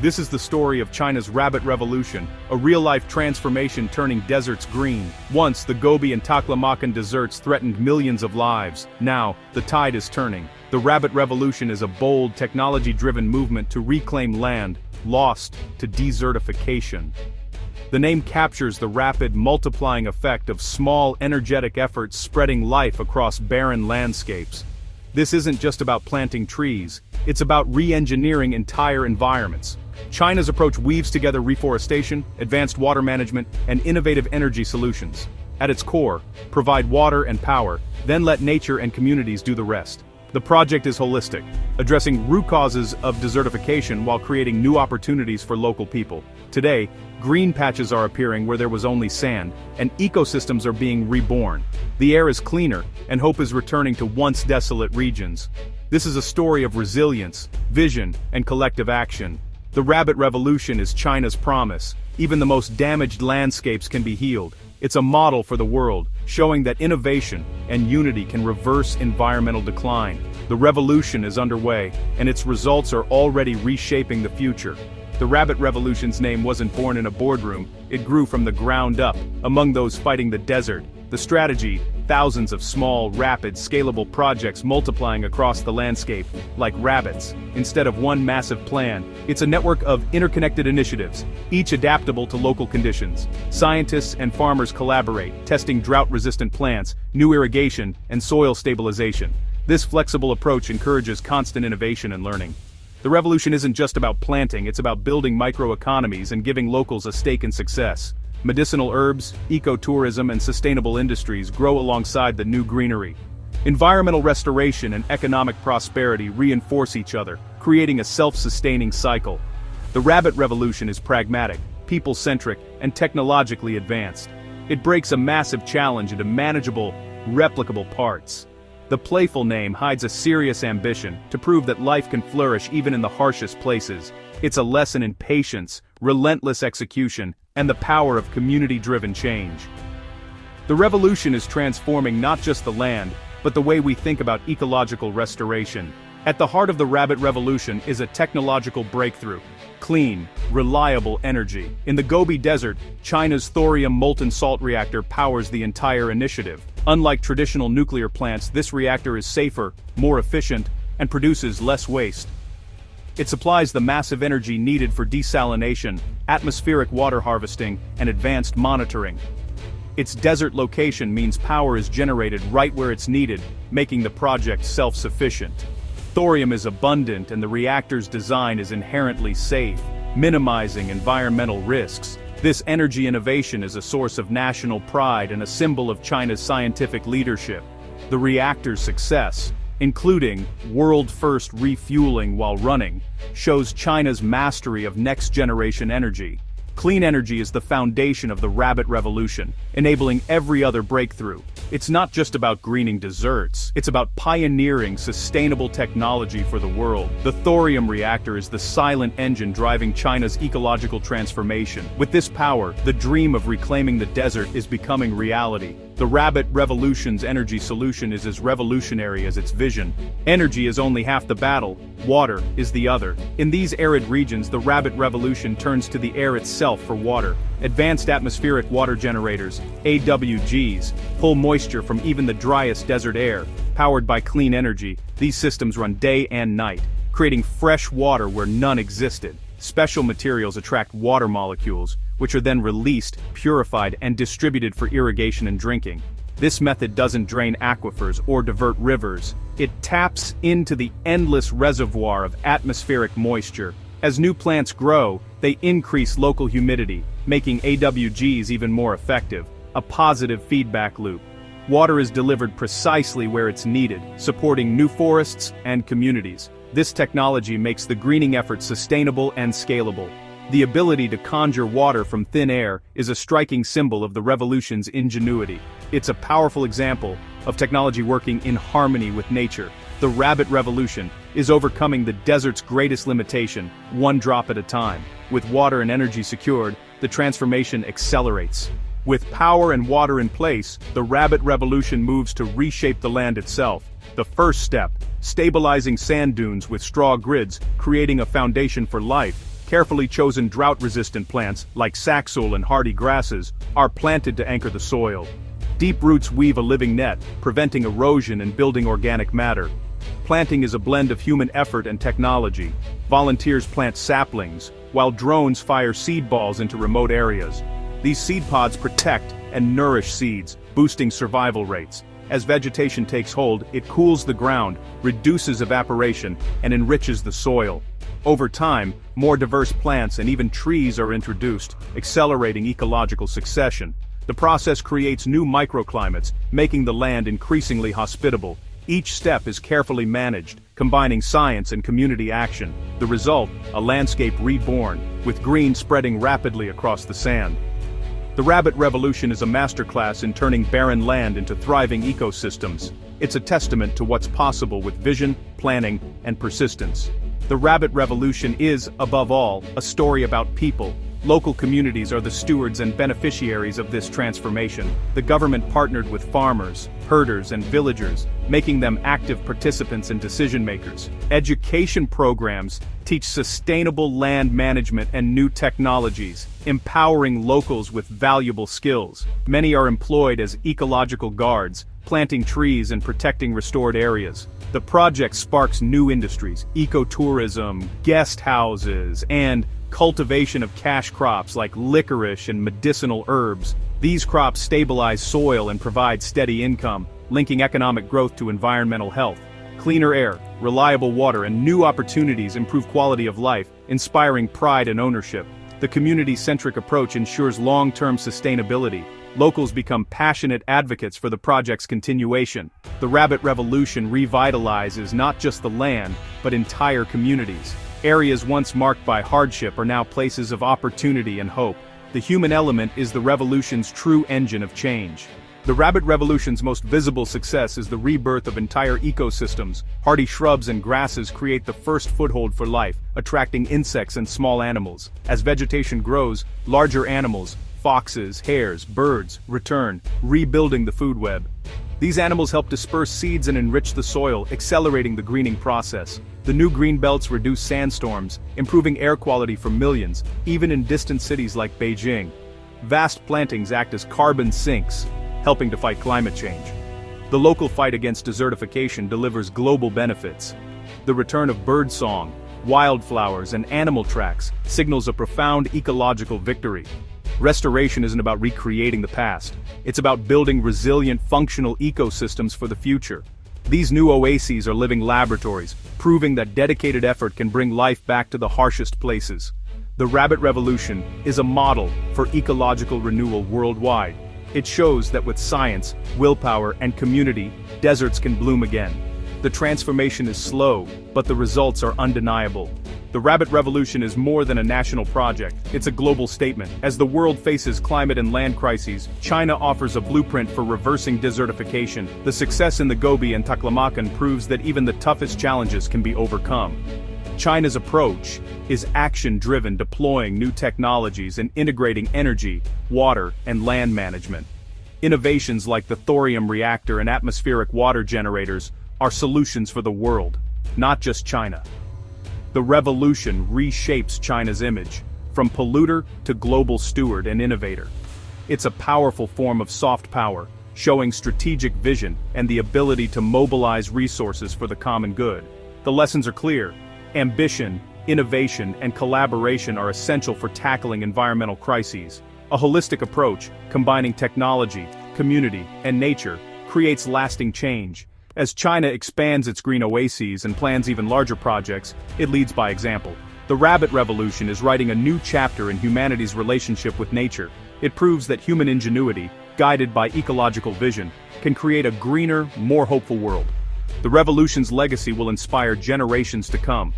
This is the story of China's rabbit revolution, a real-life transformation turning deserts green. Once, the Gobi and Taklamakan deserts threatened millions of lives. Now, the tide is turning. The rabbit revolution is a bold, technology-driven movement to reclaim land lost to desertification. The name captures the rapid, multiplying effect of small, energetic efforts spreading life across barren landscapes. This isn't just about planting trees, it's about re-engineering entire environments. China's approach weaves together reforestation, advanced water management, and innovative energy solutions. At its core, provide water and power, then let nature and communities do the rest. The project is holistic, addressing root causes of desertification while creating new opportunities for local people. Today, green patches are appearing where there was only sand, and ecosystems are being reborn. The air is cleaner, and hope is returning to once desolate regions. This is a story of resilience, vision, and collective action. The rabbit revolution is China's promise. Even the most damaged landscapes can be healed. It's a model for the world, showing that innovation and unity can reverse environmental decline. The revolution is underway, and its results are already reshaping the future. The rabbit revolution's name wasn't born in a boardroom, it grew from the ground up, among those fighting the desert. The strategy, thousands of small, rapid, scalable projects multiplying across the landscape, like rabbits. Instead of one massive plan, it's a network of interconnected initiatives, each adaptable to local conditions. Scientists and farmers collaborate, testing drought-resistant plants, new irrigation, and soil stabilization. This flexible approach encourages constant innovation and learning. The revolution isn't just about planting, it's about building microeconomies and giving locals a stake in success. Medicinal herbs, ecotourism, and sustainable industries grow alongside the new greenery. Environmental restoration and economic prosperity reinforce each other, creating a self-sustaining cycle. The rabbit revolution is pragmatic, people-centric, and technologically advanced. It breaks a massive challenge into manageable, replicable parts. The playful name hides a serious ambition to prove that life can flourish even in the harshest places. It's a lesson in patience, relentless execution, and the power of community-driven change. The revolution is transforming not just the land, but the way we think about ecological restoration. At the heart of the rabbit revolution is a technological breakthrough: clean, reliable energy. In the Gobi Desert, China's thorium molten salt reactor powers the entire initiative. Unlike traditional nuclear plants, this reactor is safer, more efficient, and produces less waste. It supplies the massive energy needed for desalination, atmospheric water harvesting, and advanced monitoring. Its desert location means power is generated right where it's needed, making the project self-sufficient. Thorium is abundant and the reactor's design is inherently safe, minimizing environmental risks. This energy innovation is a source of national pride and a symbol of China's scientific leadership. The reactor's success, including world-first refueling while running, shows China's mastery of next-generation energy. Clean energy is the foundation of the rabbit revolution, enabling every other breakthrough. It's not just about greening deserts, it's about pioneering sustainable technology for the world. The thorium reactor is the silent engine driving China's ecological transformation. With this power, the dream of reclaiming the desert is becoming reality. The rabbit revolution's energy solution is as revolutionary as its vision. Energy is only half the battle, water is the other. In these arid regions, the rabbit revolution turns to the air itself for water. Advanced atmospheric water generators, AWGs, pull moisture from even the driest desert air. Powered by clean energy, these systems run day and night, creating fresh water where none existed. Special materials attract water molecules, which are then released, purified, and distributed for irrigation and drinking. This method doesn't drain aquifers or divert rivers. It taps into the endless reservoir of atmospheric moisture. As new plants grow, they increase local humidity, making AWGs even more effective, a positive feedback loop. Water is delivered precisely where it's needed, supporting new forests and communities. This technology makes the greening effort sustainable and scalable. The ability to conjure water from thin air is a striking symbol of the revolution's ingenuity. It's a powerful example of technology working in harmony with nature. The rabbit revolution is overcoming the desert's greatest limitation, one drop at a time. With water and energy secured, the transformation accelerates. With power and water in place, the rabbit revolution moves to reshape the land itself. The first step, stabilizing sand dunes with straw grids, creating a foundation for life, Carefully chosen drought-resistant plants, like saxaul and hardy grasses, are planted to anchor the soil. Deep roots weave a living net, preventing erosion and building organic matter. Planting is a blend of human effort and technology. Volunteers plant saplings, while drones fire seed balls into remote areas. These seed pods protect and nourish seeds, boosting survival rates. As vegetation takes hold, it cools the ground, reduces evaporation, and enriches the soil. Over time, more diverse plants and even trees are introduced, accelerating ecological succession. The process creates new microclimates, making the land increasingly hospitable. Each step is carefully managed, combining science and community action. The result, a landscape reborn, with green spreading rapidly across the sand. The rabbit revolution is a masterclass in turning barren land into thriving ecosystems. It's a testament to what's possible with vision, planning, and persistence. The rabbit revolution is, above all, a story about people. Local communities are the stewards and beneficiaries of this transformation. The government partnered with farmers, herders, and villagers, making them active participants and decision-makers. Education programs teach sustainable land management and new technologies, empowering locals with valuable skills. Many are employed as ecological guards, planting trees and protecting restored areas. The project sparks new industries, ecotourism, guest houses, and cultivation of cash crops like licorice and medicinal herbs. These crops stabilize soil and provide steady income, linking economic growth to environmental health. Cleaner air, reliable water, and new opportunities improve quality of life, inspiring pride and ownership. The community-centric approach ensures long-term sustainability. Locals become passionate advocates for the project's continuation. The rabbit revolution revitalizes not just the land, but entire communities. Areas once marked by hardship are now places of opportunity and hope. The human element is the revolution's true engine of change. The rabbit revolution's most visible success is the rebirth of entire ecosystems. Hardy shrubs and grasses create the first foothold for life, attracting insects and small animals. As vegetation grows, larger animals, foxes, hares, birds, return, rebuilding the food web. These animals help disperse seeds and enrich the soil, accelerating the greening process. The new green belts reduce sandstorms, improving air quality for millions, even in distant cities like Beijing. Vast plantings act as carbon sinks, helping to fight climate change. The local fight against desertification delivers global benefits. The return of birdsong, wildflowers, and animal tracks signals a profound ecological victory. Restoration isn't about recreating the past. It's about building resilient, functional ecosystems for the future. These new oases are living laboratories, proving that dedicated effort can bring life back to the harshest places. The rabbit revolution is a model for ecological renewal worldwide. It shows that with science, willpower, and community, deserts can bloom again. The transformation is slow, but the results are undeniable. The rabbit revolution is more than a national project, it's a global statement. As the world faces climate and land crises, China offers a blueprint for reversing desertification. The success in the Gobi and Taklamakan proves that even the toughest challenges can be overcome. China's approach is action-driven, deploying new technologies and integrating energy, water, and land management. Innovations like the thorium reactor and atmospheric water generators are solutions for the world, not just China. The revolution reshapes China's image, from polluter to global steward and innovator. It's a powerful form of soft power, showing strategic vision and the ability to mobilize resources for the common good. The lessons are clear. Ambition, innovation, and collaboration are essential for tackling environmental crises. A holistic approach, combining technology, community, and nature, creates lasting change. As China expands its green oases and plans even larger projects, it leads by example. The rabbit revolution is writing a new chapter in humanity's relationship with nature. It proves that human ingenuity, guided by ecological vision, can create a greener, more hopeful world. The revolution's legacy will inspire generations to come.